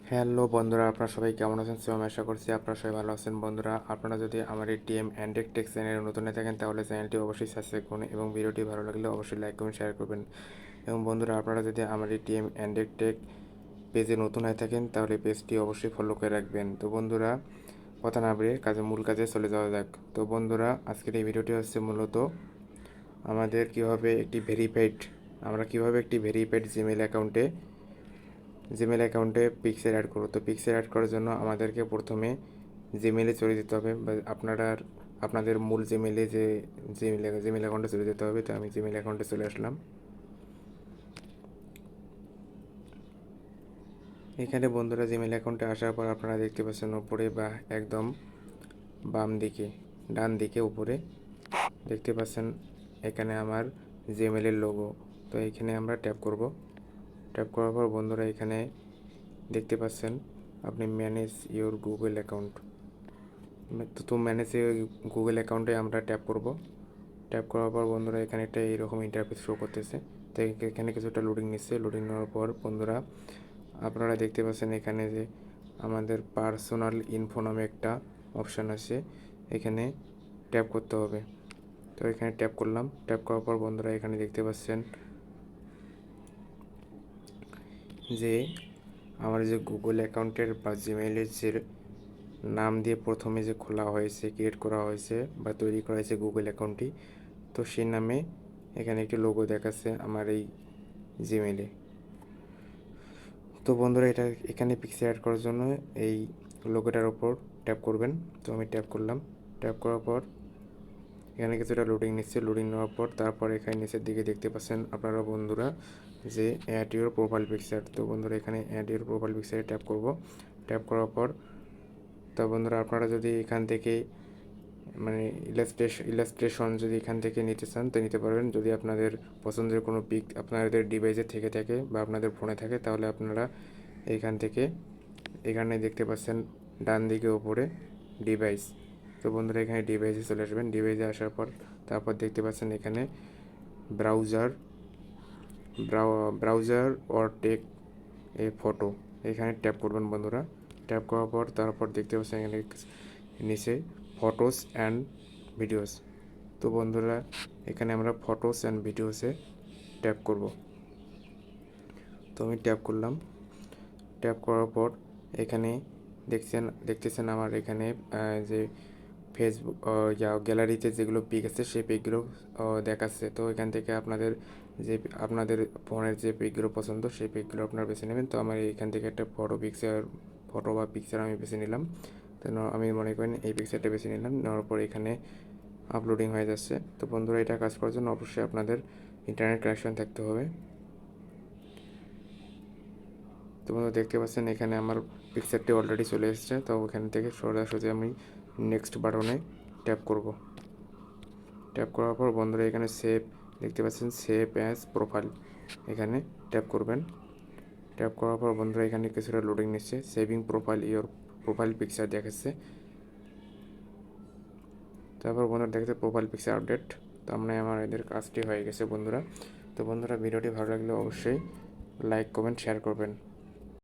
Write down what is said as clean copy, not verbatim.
Hello বন্ধুরা, আপনারা সবাই কেমন আছেন? আমি আশা করছি আপনারা সবাই ভালো আছেন। বন্ধুরা, আপনারা যদি আমার এই টিএম অ্যান্ড্রেক টেক চ্যানেলে নতুন হয়ে থাকেন তাহলে চ্যানেলটি অবশ্যই সাবস্ক্রাইব করুন এবং ভিডিওটি ভালো লাগলে অবশ্যই লাইক করুন, শেয়ার করবেন। এবং বন্ধুরা, আপনারা যদি আমার এই টিএম অ্যান্ড্রেক টেক পেজে নতুন হয়ে থাকেন তাহলে পেজটি অবশ্যই ফলো করে রাখবেন। তো বন্ধুরা, কথা না বেরিয়ে মূল কাজে চলে যাওয়া যাক। তো বন্ধুরা, আজকের এই ভিডিওটি হচ্ছে মূলত আমাদের কীভাবে একটি ভেরিফাইড জিমেল অ্যাকাউন্টে পিক্সেল অ্যাড করব। তো পিক্সেল অ্যাড করার জন্য আমাদেরকে প্রথমে জিমেলে চলে যেতে হবে, বা আপনাদের মূল জিমেল অ্যাকাউন্টে চলে যেতে হবে। তো আমি জিমেল অ্যাকাউন্টে চলে আসলাম। এখানে বন্ধুরা, জিমেল অ্যাকাউন্টে আসার পর আপনারা দেখতে পাচ্ছেন উপরে বা একদম ডান দিকে উপরে দেখতে পাচ্ছেন এখানে আমার জিমেলের লোগো। তো এখানে আমরা ট্যাপ করব। ট্যাপ করার পর বন্ধুরা, এখানে দেখতে পাচ্ছেন আপনি ম্যানেজ ইওর গুগল অ্যাকাউন্ট। তো ম্যানেজ গুগল অ্যাকাউন্টে আমরা ট্যাপ করব। ট্যাপ করার পর বন্ধুরা, এখানে একটা এইরকম ইন্টারফেস শো করতেছে। তো এখানে কিছুটা লোডিং নিচ্ছে। লোডিং নেওয়ার পর বন্ধুরা, আপনারা দেখতে পাচ্ছেন এখানে যে আমাদের পার্সোনাল ইনফো নামে একটা অপশান আছে, এখানে ট্যাপ করতে হবে। তো এখানে ট্যাপ করলাম। ট্যাপ করার পর বন্ধুরা, এখানে দেখতে পাচ্ছেন যে আমার যে গুগল অ্যাকাউন্টের বা জিমেইলের যে নাম দিয়ে প্রথমে যে খোলা হয়েছে, ক্রিয়েট করা হয়েছে বা তৈরি করা হয়েছে গুগল অ্যাকাউন্টটি, তো সেই নামে এখানে একটি লোগো দেখাচ্ছে আমার এই জিমেইলে। তো বন্ধুরা, এখানে পিক্সেল অ্যাড করার জন্য এই লোগোটার ওপর ট্যাপ করবেন। তো আমি ট্যাপ করলাম। ট্যাপ করার পর এখানে কিছুটা লোডিং নিচ্ছে। লোডিং নেওয়ার পর তারপর এখানে নিচের দিকে দেখতে পাচ্ছেন আপনারা বন্ধুরা যে অ্যাড ইউর প্রোফাইল পিকচার। তো বন্ধুরা, এখানে অ্যাড ইউর প্রোফাইল পিকচারে ট্যাপ করব। ট্যাপ করার পর তো বন্ধুরা, আপনারা যদি এখান থেকে মানে ইলাস্ট্রেশন যদি এখান থেকে নিতে চান তো নিতে পারবেন। যদি আপনাদের পছন্দের কোনো পিক আপনাদের ডিভাইসে থেকে থাকে বা আপনাদের ফোনে থাকে তাহলে আপনারা এখানে দেখতে পাচ্ছেন ডান দিকে উপরে ডিভাইস। তো বন্ধুরা, এখানে ডিভাইসে চলে আসবেন। ডিভাইসে আসার পর তারপর দেখতে পাচ্ছেন এখানে browser browser or take a photo, এখানে ট্যাপ করবেন বন্ধুরা। ট্যাপ করার পর তারপর দেখতে পাচ্ছেন এখানে নিচে ফটোস অ্যান্ড ভিডিওস। তো বন্ধুরা, এখানে আমরা ফটোস অ্যান্ড ভিডিওসে ট্যাপ করব। তো আমি ট্যাপ করলাম। ট্যাপ করার পর এখানে দেখতেছেন আমার এখানে যে ফেসবুক গ্যালারিতে যেগুলো পিক আছে সেই পিকগুলো দেখাচ্ছে। তো এখান থেকে আপনাদের ফোনের যে পিকগুলো পছন্দ সেই পিকগুলো আপনারা বেছে নেবেন। তো আমার এখান থেকে একটা ফটো বা পিকচার আমি বেছে নিলাম। তো আমি মনে করেন এই পিকচারটা বেছে নিলাম। নেওয়ার পর এখানে আপলোডিং হয়ে যাচ্ছে। তো বন্ধুরা, এটা কাজ করার জন্য অবশ্যই আপনাদের ইন্টারনেট কানেকশন থাকতে হবে। তো বন্ধুরা, দেখতে পাচ্ছেন এখানে আমার পিকচারটি অলরেডি চলে এসেছে। তো ওখান থেকে সোজাসুজি আমি নেক্সট বাটনে ট্যাপ করব। ট্যাপ করার পর বন্ধুরা, এখানে দেখতে পাচ্ছেন সেভ অ্যাজ প্রোফাইল, এখানে ট্যাপ করবেন। ট্যাপ করার পর বন্ধুরা, এখানে কিছুটা লোডিং নিচ্ছে। Saving profile your profile picture দেখাচ্ছে। তারপর বন্ধুরা, দেখতে প্রোফাইল পিকচার আপডেট। তো আমার এদের কাজটি হয়ে গেছে বন্ধুরা। তো বন্ধুরা, ভিডিওটি ভালো লাগলে অবশ্যই লাইক কমেন্ট শেয়ার করবেন।